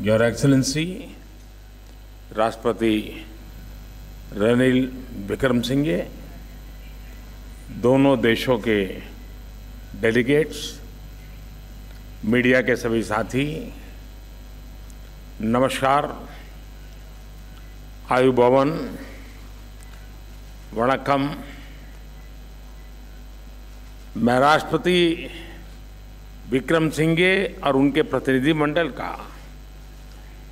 Your excellency राष्ट्रपति रणिल विक्रमसिंघे, दोनों देशों के डेलीगेट्स, मीडिया के सभी साथी, नमस्कार, आयुभवन, वणक्कम। मैं राष्ट्रपति विक्रमसिंघे और उनके प्रतिनिधिमंडल का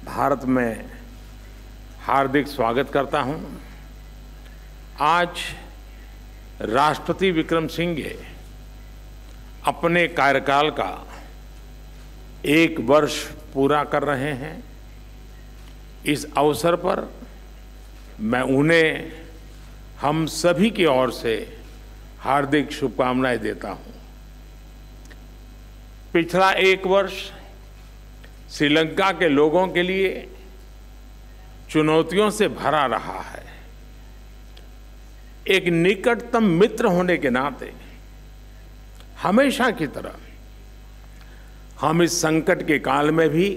भारत में हार्दिक स्वागत करता हूं। आज राष्ट्रपति विक्रमसिंघे अपने कार्यकाल का 1 वर्ष पूरा कर रहे हैं। इस अवसर पर मैं उन्हें हम सभी की ओर से हार्दिक शुभकामनाएं देता हूं। पिछला 1 वर्ष श्रीलंका के लोगों के लिए चुनौतियों से भरा रहा है। एक निकटतम मित्र होने के नाते हमेशा की तरह हम इस संकट के काल में भी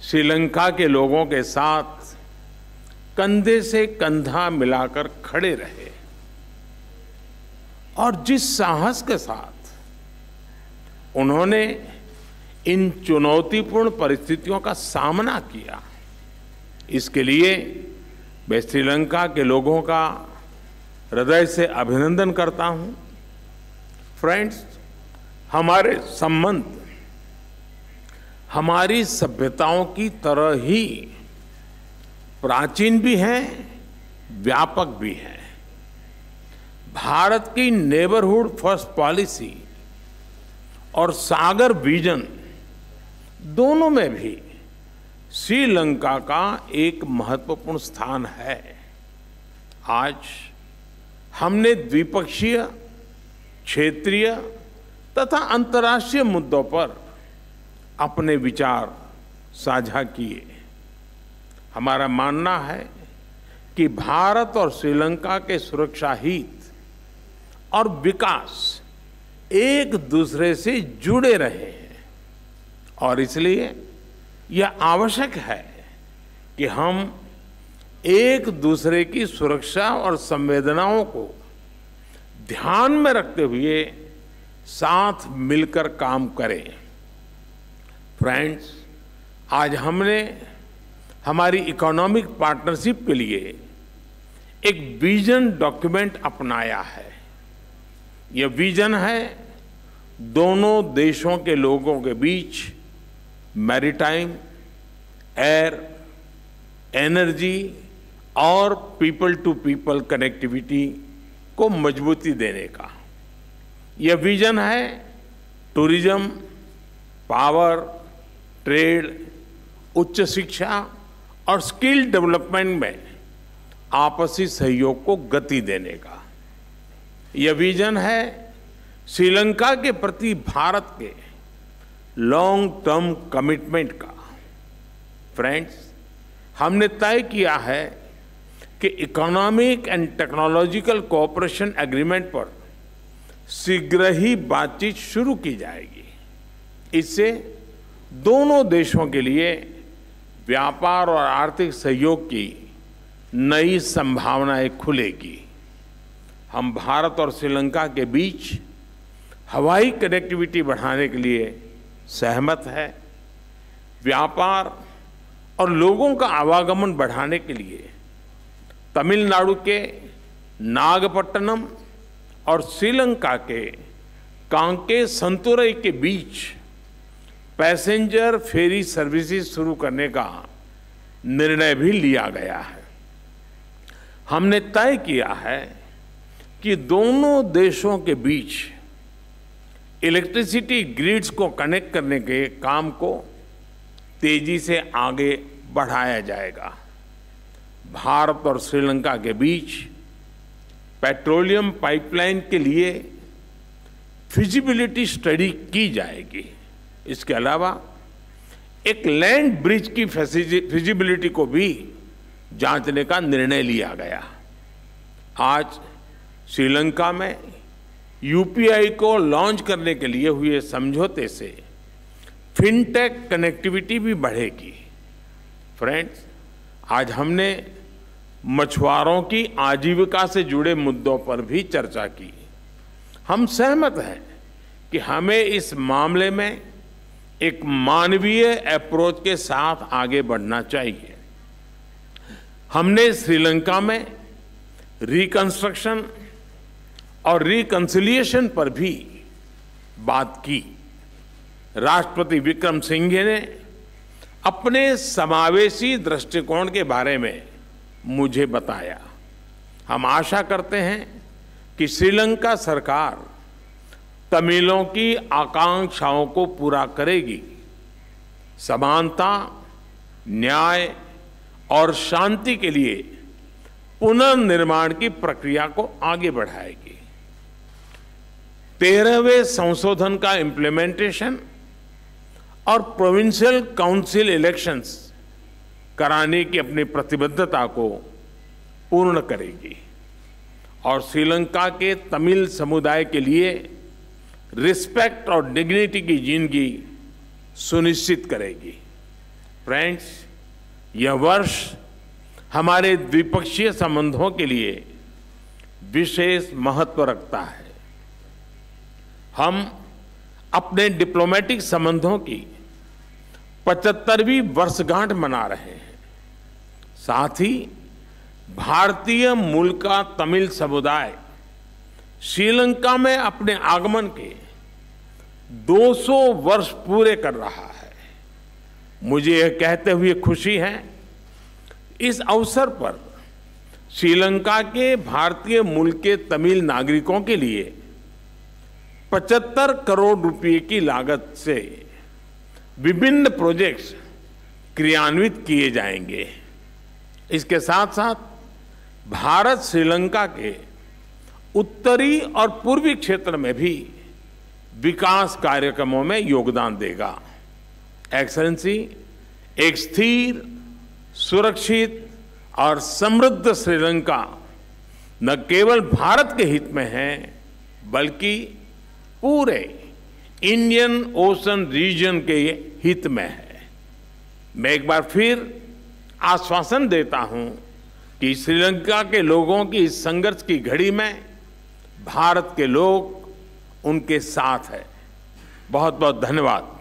श्रीलंका के लोगों के साथ कंधे से कंधा मिलाकर खड़े रहे और जिस साहस के साथ उन्होंने इन चुनौतीपूर्ण परिस्थितियों का सामना किया, इसके लिए मैं श्रीलंका के लोगों का हृदय से अभिनंदन करता हूं। फ्रेंड्स, हमारे संबंध हमारी सभ्यताओं की तरह ही प्राचीन भी हैं, व्यापक भी हैं। भारत की नेबरहुड फर्स्ट पॉलिसी और सागर विजन दोनों में भी श्रीलंका का एक महत्वपूर्ण स्थान है। आज हमने द्विपक्षीय, क्षेत्रीय तथा अंतर्राष्ट्रीय मुद्दों पर अपने विचार साझा किए। हमारा मानना है कि भारत और श्रीलंका के सुरक्षा हित और विकास एक दूसरे से जुड़े रहे हैं और इसलिए यह आवश्यक है कि हम एक दूसरे की सुरक्षा और संवेदनाओं को ध्यान में रखते हुए साथ मिलकर काम करें। फ्रेंड्स, आज हमने हमारी इकोनॉमिक पार्टनरशिप के लिए एक विजन डॉक्यूमेंट अपनाया है। यह विजन है दोनों देशों के लोगों के बीच मैरीटाइम, एयर, एनर्जी और पीपल टू पीपल कनेक्टिविटी को मजबूती देने का। यह विजन है टूरिज्म, पावर, ट्रेड, उच्च शिक्षा और स्किल डेवलपमेंट में आपसी सहयोग को गति देने का। यह विजन है श्रीलंका के प्रति भारत के लॉन्ग टर्म कमिटमेंट का। फ्रेंड्स, हमने तय किया है कि economic and technological cooperation agreement पर शीघ्र ही बातचीत शुरू की जाएगी। इससे दोनों देशों के लिए व्यापार और आर्थिक सहयोग की नई संभावनाएं खुलेगी। हम भारत और श्रीलंका के बीच हवाई कनेक्टिविटी बढ़ाने के लिए सहमत है। व्यापार और लोगों का आवागमन बढ़ाने के लिए तमिलनाडु के नागपट्टनम और श्रीलंका के कांके संतुरई के बीच पैसेंजर फेरी सर्विसेज शुरू करने का निर्णय भी लिया गया है। हमने तय किया है कि दोनों देशों के बीच इलेक्ट्रिसिटी ग्रिड्स को कनेक्ट करने के काम को तेजी से आगे बढ़ाया जाएगा। भारत और श्रीलंका के बीच पेट्रोलियम पाइपलाइन के लिए फिजिबिलिटी स्टडी की जाएगी। इसके अलावा एक लैंड ब्रिज की फिजिबिलिटी को भी जांचने का निर्णय लिया गया। आज श्रीलंका में यूपीआई को लॉन्च करने के लिए हुए समझौते से फिनटेक कनेक्टिविटी भी बढ़ेगी। फ्रेंड्स, आज हमने मछुआरों की आजीविका से जुड़े मुद्दों पर भी चर्चा की। हम सहमत हैं कि हमें इस मामले में एक मानवीय अप्रोच के साथ आगे बढ़ना चाहिए। हमने श्रीलंका में रिकंस्ट्रक्शन और रिकंसिलिएशन पर भी बात की। राष्ट्रपति विक्रम सिंघे ने अपने समावेशी दृष्टिकोण के बारे में मुझे बताया। हम आशा करते हैं कि श्रीलंका सरकार तमिलों की आकांक्षाओं को पूरा करेगी, समानता, न्याय और शांति के लिए पुनर्निर्माण की प्रक्रिया को आगे बढ़ाएगी। 13वें संशोधन का इम्प्लीमेंटेशन और प्रोविंशियल काउंसिल इलेक्शंस कराने की अपनी प्रतिबद्धता को पूर्ण करेगी और श्रीलंका के तमिल समुदाय के लिए रिस्पेक्ट और डिग्निटी की जिंदगी सुनिश्चित करेगी। फ्रेंड्स, यह वर्ष हमारे द्विपक्षीय संबंधों के लिए विशेष महत्व रखता है। हम अपने डिप्लोमेटिक संबंधों की 75वीं वर्षगांठ मना रहे हैं। साथ ही भारतीय मूल का तमिल समुदाय श्रीलंका में अपने आगमन के 200 वर्ष पूरे कर रहा है। मुझे यह कहते हुए खुशी है, इस अवसर पर श्रीलंका के भारतीय मूल के तमिल नागरिकों के लिए 75 करोड़ रुपए की लागत से विभिन्न प्रोजेक्ट्स क्रियान्वित किए जाएंगे। इसके साथ साथ भारत श्रीलंका के उत्तरी और पूर्वी क्षेत्र में भी विकास कार्यक्रमों में योगदान देगा। एक्सेलेंसी, एक स्थिर, सुरक्षित और समृद्ध श्रीलंका न केवल भारत के हित में है, बल्कि पूरे इंडियन ओशन रीजन के हित में है। मैं एक बार फिर आश्वासन देता हूं कि श्रीलंका के लोगों की इस संघर्ष की घड़ी में भारत के लोग उनके साथ हैं। बहुत बहुत धन्यवाद।